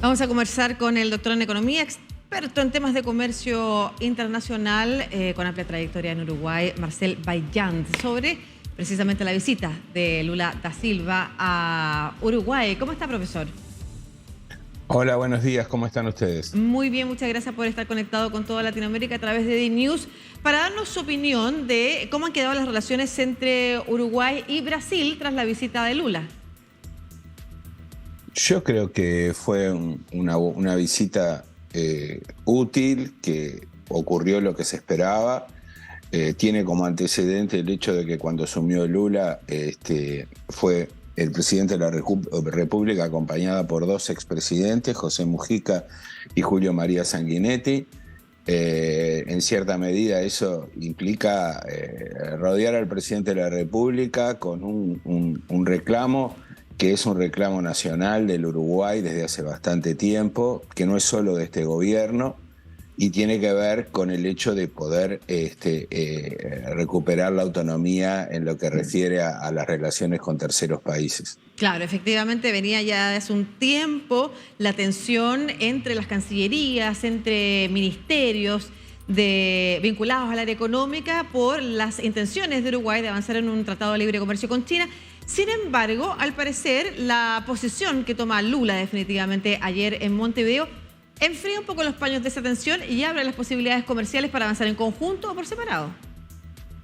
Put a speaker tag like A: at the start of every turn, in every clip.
A: Vamos a conversar con el doctor en economía, experto en temas de comercio internacional, con amplia trayectoria en Uruguay, Marcel Vaillant, sobre precisamente la visita de Lula da Silva a Uruguay. ¿Cómo está, profesor?
B: Hola, buenos días, ¿cómo están ustedes?
A: Muy bien, muchas gracias por estar conectado con toda Latinoamérica a través de DNews para darnos su opinión de cómo han quedado las relaciones entre Uruguay y Brasil tras la visita de Lula.
B: Yo creo que fue una visita útil, que ocurrió lo que se esperaba. Tiene como antecedente el hecho de que cuando asumió Lula fue el presidente de la República acompañada por dos expresidentes, José Mujica y Julio María Sanguinetti. En cierta medida eso implica rodear al presidente de la República con un reclamo que es un reclamo nacional del Uruguay desde hace bastante tiempo, que no es solo de este gobierno, y tiene que ver con el hecho de poder recuperar la autonomía en lo que refiere a las relaciones con terceros países.
A: Claro, efectivamente venía ya hace un tiempo la tensión entre las cancillerías, entre ministerios vinculados al área económica por las intenciones de Uruguay de avanzar en un tratado de libre comercio con China. Sin embargo, al parecer, la posición que toma Lula definitivamente ayer en Montevideo enfría un poco los paños de esa tensión y abre las posibilidades comerciales para avanzar en conjunto o por separado.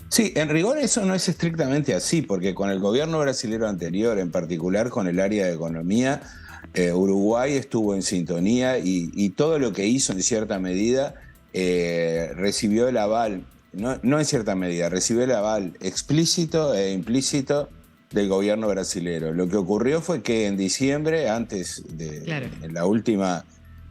B: Sí, en rigor eso no es estrictamente así, porque con el gobierno brasilero anterior, en particular con el área de economía, Uruguay estuvo en sintonía y todo lo que hizo en cierta medida recibió el aval, no en cierta medida, recibió el aval explícito e implícito del gobierno brasilero. Lo que ocurrió fue que en diciembre, antes de la última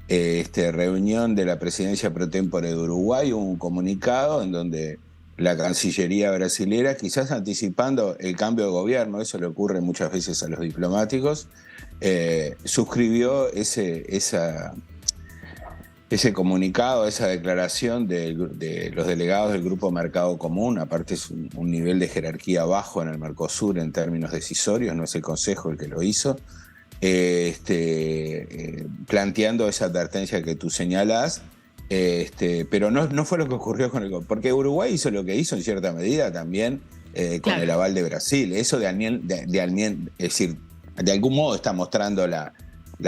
B: reunión de la presidencia pro tempore de Uruguay, hubo un comunicado en donde la Cancillería brasilera, quizás anticipando el cambio de gobierno, eso le ocurre muchas veces a los diplomáticos, suscribió ese comunicado, esa declaración de los delegados del Grupo Mercado Común. Aparte es un nivel de jerarquía bajo en el Mercosur en términos decisorios, no es el Consejo el que lo hizo, planteando esa advertencia que tú señalás, pero no fue lo que ocurrió con porque Uruguay hizo lo que hizo en cierta medida también con el aval de Brasil. Eso es decir, de algún modo está mostrando la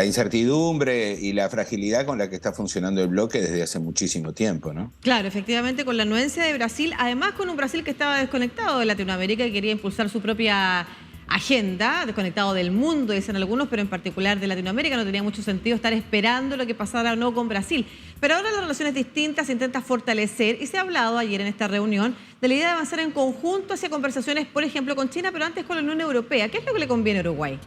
B: incertidumbre y la fragilidad con la que está funcionando el bloque desde hace muchísimo tiempo, ¿no?
A: Claro, efectivamente, con la anuencia de Brasil, además con un Brasil que estaba desconectado de Latinoamérica y quería impulsar su propia agenda, desconectado del mundo, dicen algunos, pero en particular de Latinoamérica. No tenía mucho sentido estar esperando lo que pasara o no con Brasil. Pero ahora las relaciones distintas se intenta fortalecer y se ha hablado ayer en esta reunión de la idea de avanzar en conjunto hacia conversaciones, por ejemplo, con China, pero antes con la Unión Europea. ¿Qué es lo que le conviene a Uruguay?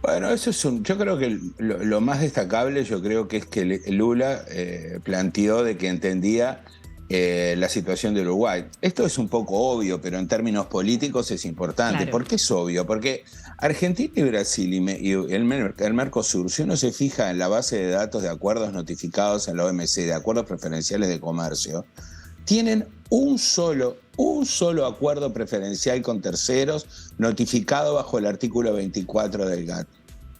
B: Bueno, eso es yo creo que lo más destacable, yo creo que es que Lula planteó de que entendía la situación de Uruguay. Esto es un poco obvio, pero en términos políticos es importante.
A: Claro.
B: ¿Por qué es obvio? Porque Argentina y Brasil y el Mercosur, si uno se fija en la base de datos de acuerdos notificados en la OMC, de acuerdos preferenciales de comercio, tienen un solo acuerdo preferencial con terceros notificado bajo el artículo 24 del GATT.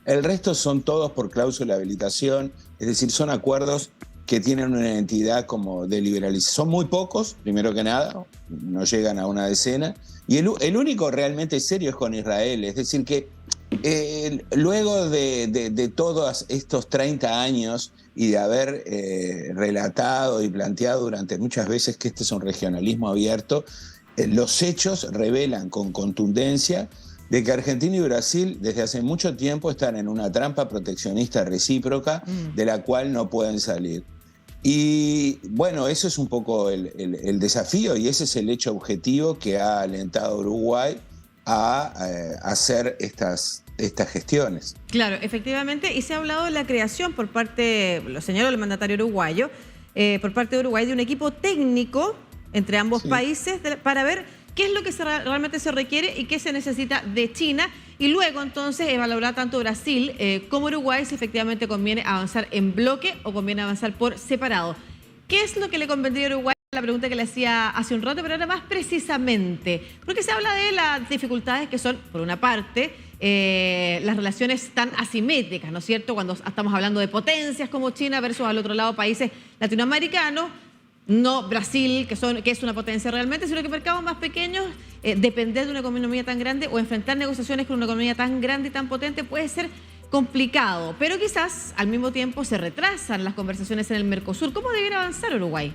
B: El resto son todos por cláusula de habilitación, es decir, son acuerdos que tienen una entidad como de liberalización. Son muy pocos, primero que nada, no llegan a una decena, y el único realmente serio es con Israel, es decir que luego de todos estos 30 años y de haber relatado y planteado durante muchas veces que este es un regionalismo abierto, los hechos revelan con contundencia de que Argentina y Brasil desde hace mucho tiempo están en una trampa proteccionista recíproca de la cual no pueden salir. Y bueno, eso es un poco el desafío y ese es el hecho objetivo que ha alentado a Uruguay a hacer estas gestiones.
A: Claro, efectivamente, y se ha hablado de la creación por parte, lo señaló el mandatario uruguayo, por parte de Uruguay, de un equipo técnico entre ambos países para ver qué es lo que realmente se requiere y qué se necesita de China, y luego entonces evaluará tanto Brasil como Uruguay si efectivamente conviene avanzar en bloque o conviene avanzar por separado. ¿Qué es lo que le convendría a Uruguay? La pregunta que le hacía hace un rato, pero ahora más precisamente, porque se habla de las dificultades que son, por una parte, las relaciones tan asimétricas, ¿no es cierto? Cuando estamos hablando de potencias como China versus al otro lado países latinoamericanos, no Brasil, que es una potencia realmente, sino que mercados más pequeños, depender de una economía tan grande o enfrentar negociaciones con una economía tan grande y tan potente puede ser complicado, pero quizás al mismo tiempo se retrasan las conversaciones en el Mercosur. ¿Cómo debiera avanzar Uruguay?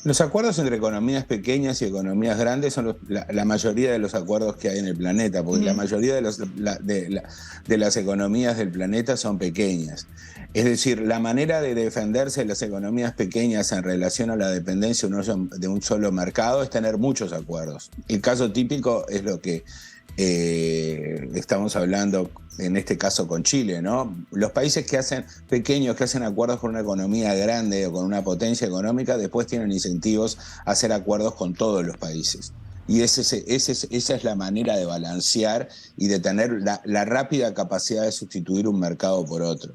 B: Los acuerdos entre economías pequeñas y economías grandes son la mayoría de los acuerdos que hay en el planeta, porque la mayoría de las economías del planeta son pequeñas. Es decir, la manera de defenderse de las economías pequeñas en relación a la dependencia de un solo mercado es tener muchos acuerdos. El caso típico es lo que estamos hablando en este caso con Chile, ¿no? Los países pequeños que hacen acuerdos con una economía grande o con una potencia económica, después tienen incentivos a hacer acuerdos con todos los países. Y esa es la manera de balancear y de tener la rápida capacidad de sustituir un mercado por otro.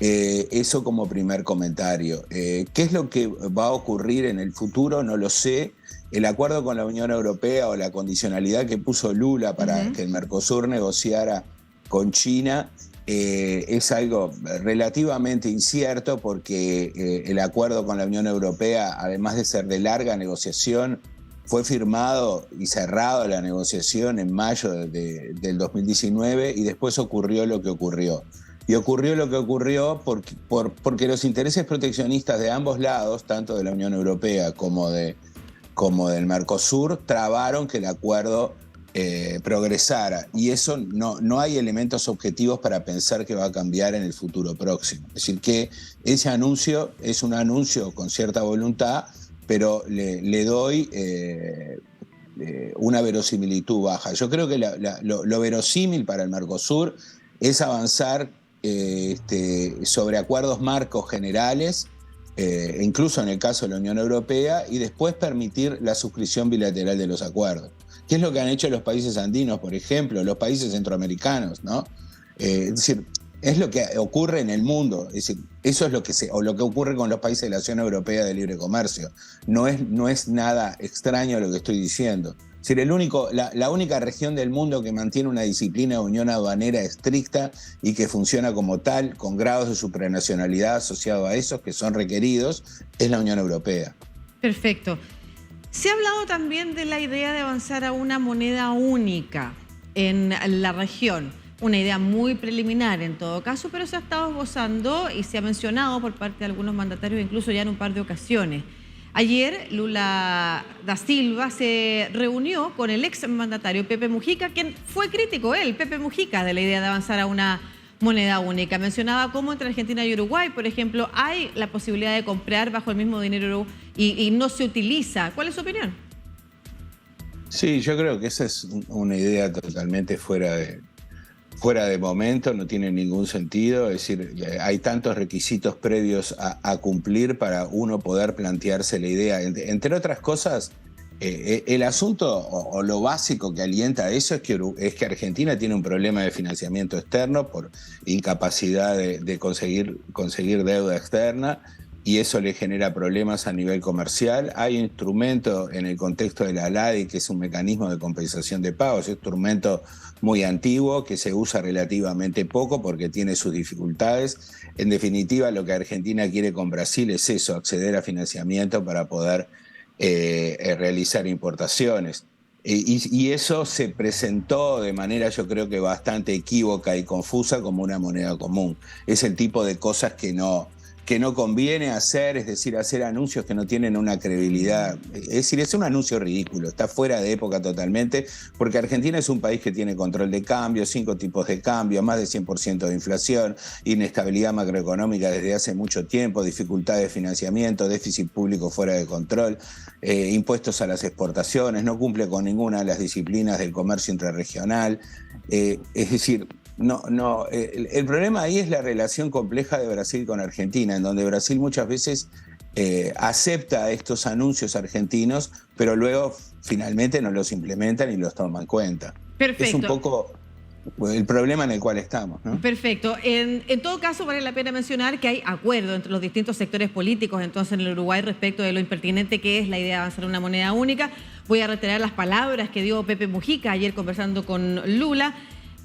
B: Eso como primer comentario. ¿Qué es lo que va a ocurrir en el futuro? No lo sé. El acuerdo con la Unión Europea o la condicionalidad que puso Lula para que el Mercosur negociara con China es algo relativamente incierto porque el acuerdo con la Unión Europea, además de ser de larga negociación, fue firmado y cerrado la negociación en mayo del 2019 y después ocurrió lo que ocurrió. Y ocurrió lo que ocurrió porque los intereses proteccionistas de ambos lados, tanto de la Unión Europea como del Mercosur, trabaron que el acuerdo progresara. Y eso no hay elementos objetivos para pensar que va a cambiar en el futuro próximo. Es decir, que ese anuncio es un anuncio con cierta voluntad, pero le doy una verosimilitud baja. Yo creo que lo verosímil para el Mercosur es avanzar sobre acuerdos marcos generales, incluso en el caso de la Unión Europea, y después permitir la suscripción bilateral de los acuerdos. ¿Qué es lo que han hecho los países andinos, por ejemplo, los países centroamericanos, ¿no? Es decir, es lo que ocurre en el mundo. Es decir, eso es lo que ocurre con los países de la Zona Europea de Libre Comercio. No es nada extraño lo que estoy diciendo. Es decir, la única región del mundo que mantiene una disciplina de unión aduanera estricta y que funciona como tal, con grados de supranacionalidad asociados a esos que son requeridos, es la Unión Europea.
A: Perfecto. Se ha hablado también de la idea de avanzar a una moneda única en la región. Una idea muy preliminar en todo caso, pero se ha estado esbozando y se ha mencionado por parte de algunos mandatarios, incluso ya en un par de ocasiones. Ayer Lula da Silva se reunió con el ex mandatario Pepe Mujica, quien fue crítico, Pepe Mujica, de la idea de avanzar a una moneda única. Mencionaba cómo entre Argentina y Uruguay, por ejemplo, hay la posibilidad de comprar bajo el mismo dinero y no se utiliza. ¿Cuál es su opinión?
B: Sí, yo creo que esa es una idea totalmente fuera de momento, no tiene ningún sentido. Es decir, hay tantos requisitos previos a cumplir para uno poder plantearse la idea. Entre otras cosas, el asunto o lo básico que alienta a eso es que Argentina tiene un problema de financiamiento externo por incapacidad de conseguir deuda externa, y eso le genera problemas a nivel comercial. Hay instrumento en el contexto de la ALADI, que es un mecanismo de compensación de pagos, es un instrumento muy antiguo que se usa relativamente poco porque tiene sus dificultades. En definitiva, lo que Argentina quiere con Brasil es eso, acceder a financiamiento para poder realizar importaciones. Y eso se presentó de manera, yo creo que bastante equívoca y confusa, como una moneda común. Es el tipo de cosas que no conviene hacer, es decir, hacer anuncios que no tienen una credibilidad. Es decir, es un anuncio ridículo, está fuera de época totalmente, porque Argentina es un país que tiene control de cambio, 5 tipos de cambio, más de 100% de inflación, inestabilidad macroeconómica desde hace mucho tiempo, dificultades de financiamiento, déficit público fuera de control, impuestos a las exportaciones, no cumple con ninguna de las disciplinas del comercio intrarregional. Es decir, el problema ahí es la relación compleja de Brasil con Argentina, en donde Brasil muchas veces acepta estos anuncios argentinos, pero luego finalmente no los implementan y los toma en cuenta.
A: Perfecto.
B: Es un poco el problema en el cual estamos, ¿no?
A: Perfecto. En todo caso, vale la pena mencionar que hay acuerdo entre los distintos sectores políticos entonces en el Uruguay respecto de lo impertinente que es la idea de avanzar una moneda única. Voy a reiterar las palabras que dio Pepe Mujica ayer conversando con Lula.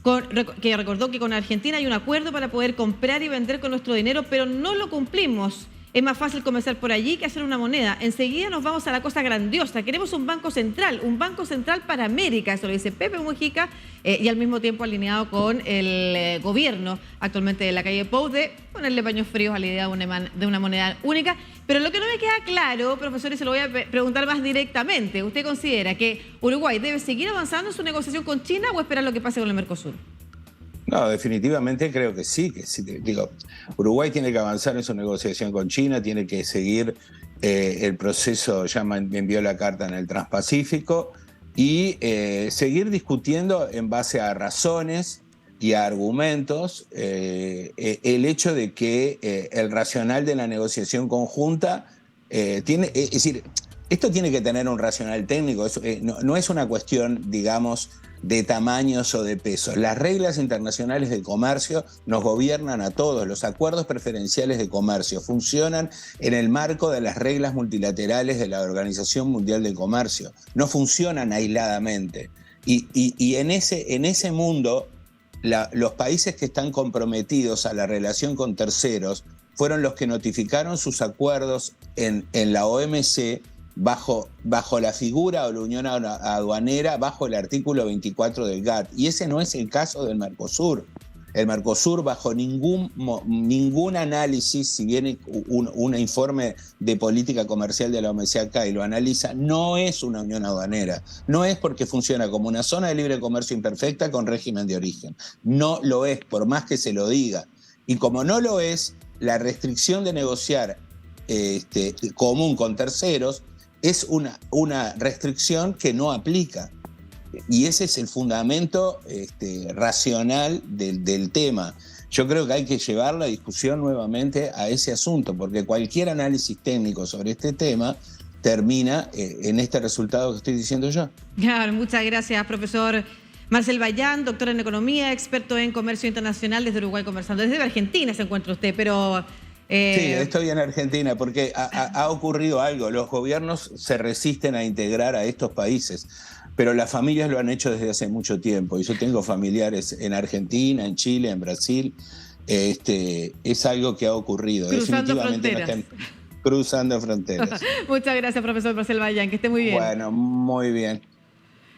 A: que recordó que con Argentina hay un acuerdo para poder comprar y vender con nuestro dinero, pero no lo cumplimos. Es más fácil comenzar por allí que hacer una moneda. Enseguida nos vamos a la cosa grandiosa. Queremos un banco central para América, eso lo dice Pepe Mujica, y al mismo tiempo alineado con el gobierno actualmente de la calle Pou de ponerle paños fríos a la idea de una moneda única. Pero lo que no me queda claro, profesor, y se lo voy a preguntar más directamente, ¿usted considera que Uruguay debe seguir avanzando en su negociación con China o esperar lo que pase con el Mercosur?
B: No, definitivamente creo que sí. Digo, Uruguay tiene que avanzar en su negociación con China, tiene que seguir el proceso, ya me envió la carta en el Transpacífico, y seguir discutiendo en base a razones y a argumentos el hecho de que el racional de la negociación conjunta tiene, es decir, esto tiene que tener un racional técnico, no es una cuestión, digamos, de tamaños o de pesos. Las reglas internacionales de comercio nos gobiernan a todos. Los acuerdos preferenciales de comercio funcionan en el marco de las reglas multilaterales de la Organización Mundial del Comercio. No funcionan aisladamente. Y en ese mundo, los países que están comprometidos a la relación con terceros fueron los que notificaron sus acuerdos en la OMC bajo la figura o la unión aduanera, bajo el artículo 24 del GATT. Y ese no es el caso del Mercosur. El Mercosur, bajo ningún análisis, si viene un informe de política comercial de la OMC acá y lo analiza, no es una unión aduanera. No es porque funciona como una zona de libre comercio imperfecta con régimen de origen. No lo es, por más que se lo diga. Y como no lo es, la restricción de negociar común con terceros es una restricción que no aplica. Y ese es el fundamento racional del tema. Yo creo que hay que llevar la discusión nuevamente a ese asunto, porque cualquier análisis técnico sobre este tema termina en este resultado que estoy diciendo yo.
A: Claro, muchas gracias, profesor Marcel Bayán, doctor en Economía, experto en Comercio Internacional desde Uruguay conversando. Desde Argentina se encuentra usted, pero...
B: Sí, estoy en Argentina porque ha ocurrido algo. Los gobiernos se resisten a integrar a estos países, pero las familias lo han hecho desde hace mucho tiempo. Y yo tengo familiares en Argentina, en Chile, en Brasil. Es algo que ha ocurrido.
A: Cruzando fronteras.
B: Cruzando fronteras.
A: Muchas gracias, profesor Marcel Bayán. Que esté muy bien.
B: Bueno, muy bien.